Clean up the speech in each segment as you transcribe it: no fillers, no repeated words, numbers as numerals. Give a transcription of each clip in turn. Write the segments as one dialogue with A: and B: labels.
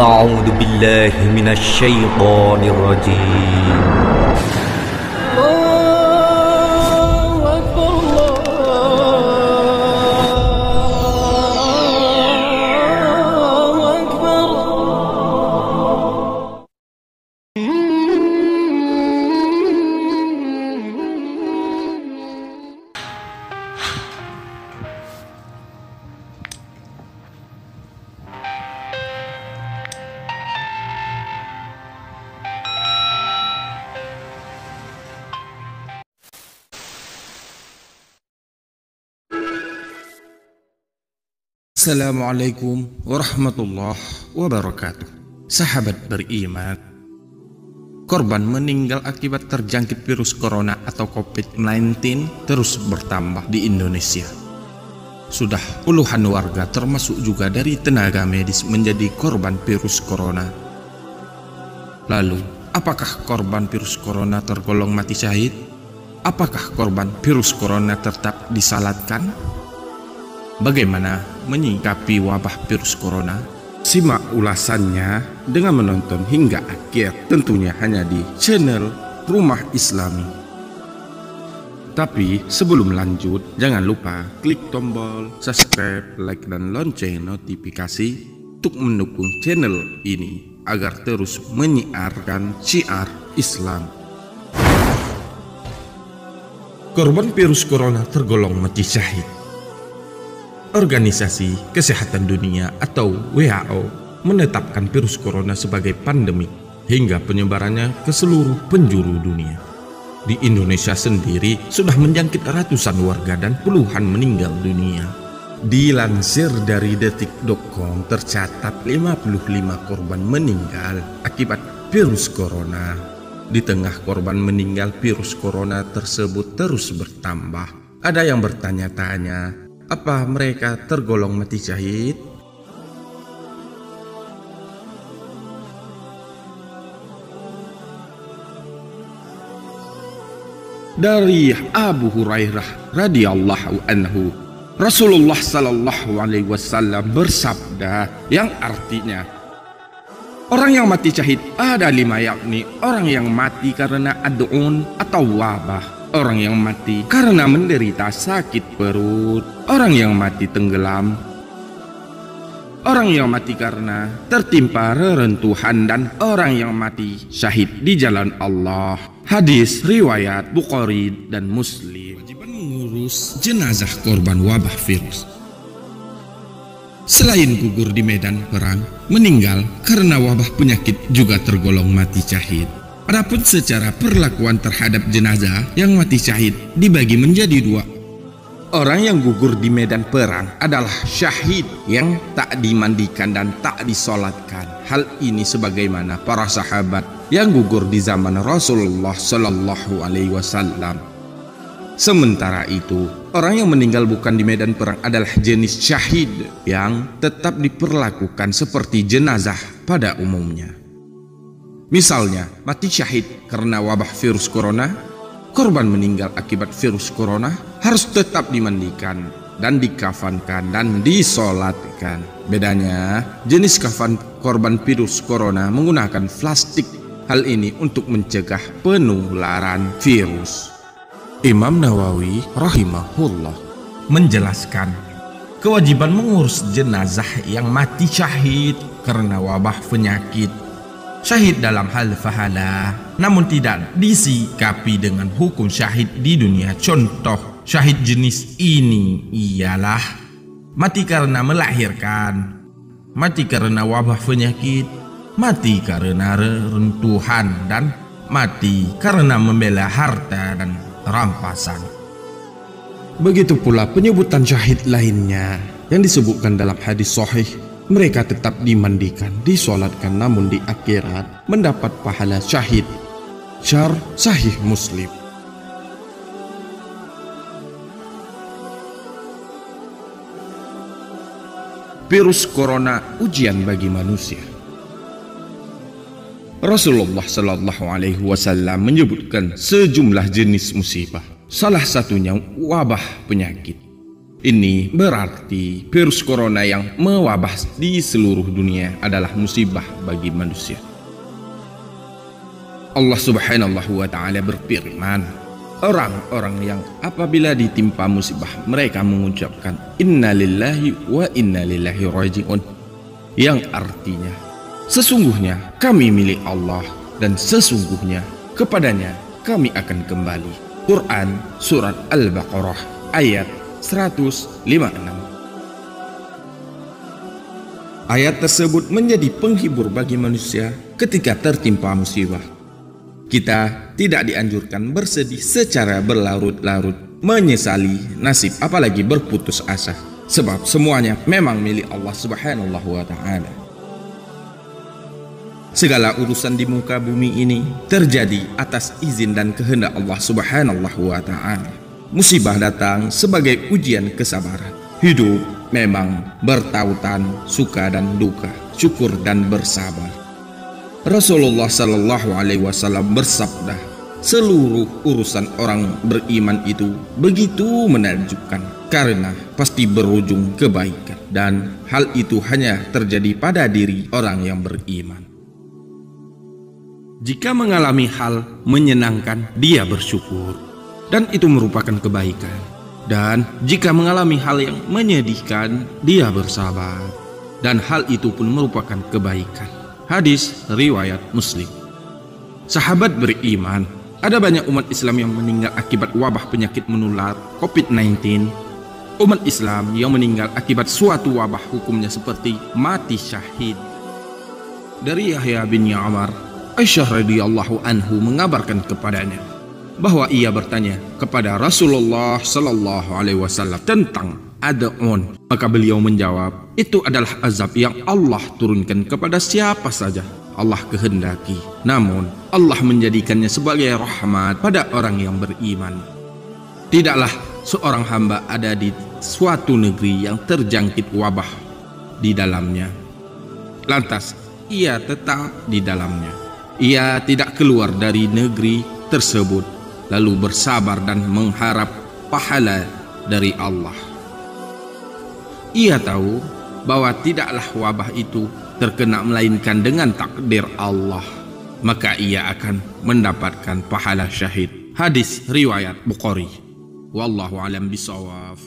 A: أعوذ بالله من الشيطان الرجيم.
B: Assalamualaikum warahmatullahi wabarakatuh. Sahabat beriman, korban meninggal akibat terjangkit virus corona atau COVID-19 terus bertambah di Indonesia. Sudah puluhan warga termasuk juga dari tenaga medis menjadi korban virus corona. Lalu, apakah korban virus corona tergolong mati syahid? Apakah korban virus corona tetap disalatkan? Bagaimana menyikapi wabah virus corona? Simak ulasannya dengan menonton hingga akhir, tentunya hanya di channel Rumah Islami. Tapi sebelum lanjut, jangan lupa klik tombol subscribe, like, dan lonceng notifikasi untuk mendukung channel ini agar terus menyiarkan syiar Islam. Korban virus corona tergolong mati syahid. Organisasi Kesehatan Dunia atau WHO menetapkan virus corona sebagai pandemik hingga penyebarannya ke seluruh penjuru dunia. Di Indonesia sendiri sudah menjangkit ratusan warga dan puluhan meninggal dunia. Dilansir dari detik.com tercatat 55 korban meninggal akibat virus corona. Di tengah korban meninggal virus corona tersebut terus bertambah. Ada yang bertanya-tanya, apa mereka tergolong mati syahid? Dari Abu Hurairah radhiyallahu anhu, Rasulullah sallallahu alaihi wasallam bersabda yang artinya, orang yang mati syahid ada 5, yakni orang yang mati karena ad'un atau wabah, orang yang mati karena menderita sakit perut, orang yang mati tenggelam, orang yang mati karena tertimpa reruntuhan, dan orang yang mati syahid di jalan Allah. Hadis riwayat Bukhari dan Muslim. Kewajiban mengurus jenazah korban wabah virus. Selain gugur di medan perang, meninggal karena wabah penyakit juga tergolong mati syahid. Adapun secara perlakuan terhadap jenazah yang mati syahid dibagi menjadi 2. Orang yang gugur di medan perang adalah syahid yang tak dimandikan dan tak disolatkan. Hal ini sebagaimana para sahabat yang gugur di zaman Rasulullah Shallallahu Alaihi Wasallam. Sementara itu, orang yang meninggal bukan di medan perang adalah jenis syahid yang tetap diperlakukan seperti jenazah pada umumnya. Misalnya, mati syahid karena wabah virus corona, korban meninggal akibat virus corona harus tetap dimandikan dan dikafankan dan disolatkan. Bedanya, jenis kafan korban virus corona menggunakan plastik. Hal ini untuk mencegah penularan virus. Imam Nawawi rahimahullah menjelaskan, kewajiban mengurus jenazah yang mati syahid karena wabah penyakit, syahid dalam hal fahala, namun tidak disikapi dengan hukum syahid di dunia. Contoh syahid jenis ini ialah mati karena melahirkan, mati karena wabah penyakit, mati karena reruntuhan, dan mati karena membela harta dan rampasan. Begitu pula penyebutan syahid lainnya yang disebutkan dalam hadis sahih. Mereka tetap dimandikan, disolatkan, namun di akhirat mendapat pahala syahid. Syarh Sahih Muslim. Virus corona ujian bagi manusia. Rasulullah Shallallahu Alaihi Wasallam menyebutkan sejumlah jenis musibah. Salah satunya wabah penyakit. Ini berarti virus corona yang mewabah di seluruh dunia adalah musibah bagi manusia. Allah Subhanahu wa Ta'ala berfirman, orang-orang yang apabila ditimpa musibah mereka mengucapkan inna lillahi wa inna ilaihi raji'un, yang artinya sesungguhnya kami milik Allah dan sesungguhnya kepadanya kami akan kembali. Quran Surat Al-Baqarah ayat 156. Ayat tersebut menjadi penghibur bagi manusia ketika tertimpa musibah. Kita tidak dianjurkan bersedih secara berlarut-larut, menyesali nasib apalagi berputus asa, sebab semuanya memang milik Allah Subhanahu wa Ta'ala. Segala urusan di muka bumi ini terjadi atas izin dan kehendak Allah Subhanahu wa Ta'ala. Musibah datang sebagai ujian kesabaran. Hidup memang bertautan suka dan duka, syukur dan bersabar. Rasulullah Sallallahu Alaihi Wasallam bersabda, seluruh urusan orang beriman itu begitu menakjubkan karena pasti berujung kebaikan, dan hal itu hanya terjadi pada diri orang yang beriman. Jika mengalami hal menyenangkan, dia bersyukur, dan itu merupakan kebaikan. Dan jika mengalami hal yang menyedihkan, dia bersabar, dan hal itu pun merupakan kebaikan. Hadis riwayat Muslim. Sahabat beriman, ada banyak umat Islam yang meninggal akibat wabah penyakit menular COVID-19. Umat Islam yang meninggal akibat suatu wabah hukumnya seperti mati syahid. Dari Yahya bin Ya'mar, Aisyah radhiyallahu anhu mengabarkan kepadanya bahwa ia bertanya kepada Rasulullah sallallahu alaihi wasallam tentang ad'un, maka beliau menjawab, itu adalah azab yang Allah turunkan kepada siapa saja Allah kehendaki, namun Allah menjadikannya sebagai rahmat pada orang yang beriman. Tidaklah seorang hamba ada di suatu negeri yang terjangkit wabah di dalamnya, lantas ia tetap di dalamnya. Ia tidak keluar dari negeri tersebut, lalu bersabar dan mengharap pahala dari Allah. Ia tahu bahwa tidaklah wabah itu terkena melainkan dengan takdir Allah, maka ia akan mendapatkan pahala syahid. Hadis riwayat Bukhari. Wallahu alam bisawab.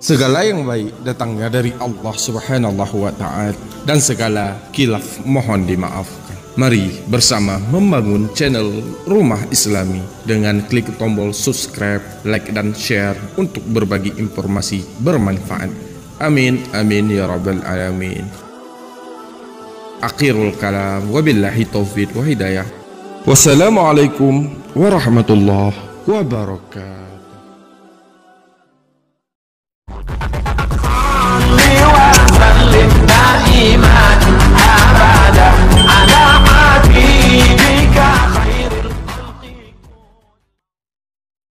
B: Segala yang baik datangnya dari Allah Subhanahu wa Ta'ala, dan segala khilaf mohon dimaafkan. Mari bersama membangun channel Rumah Islami dengan klik tombol subscribe, like dan share untuk berbagi informasi bermanfaat. Amin amin ya rabbal alamin. Akhirul kalam, wabillahi taufiq wa hidayah. Wassalamualaikum warahmatullahi wabarakatuh.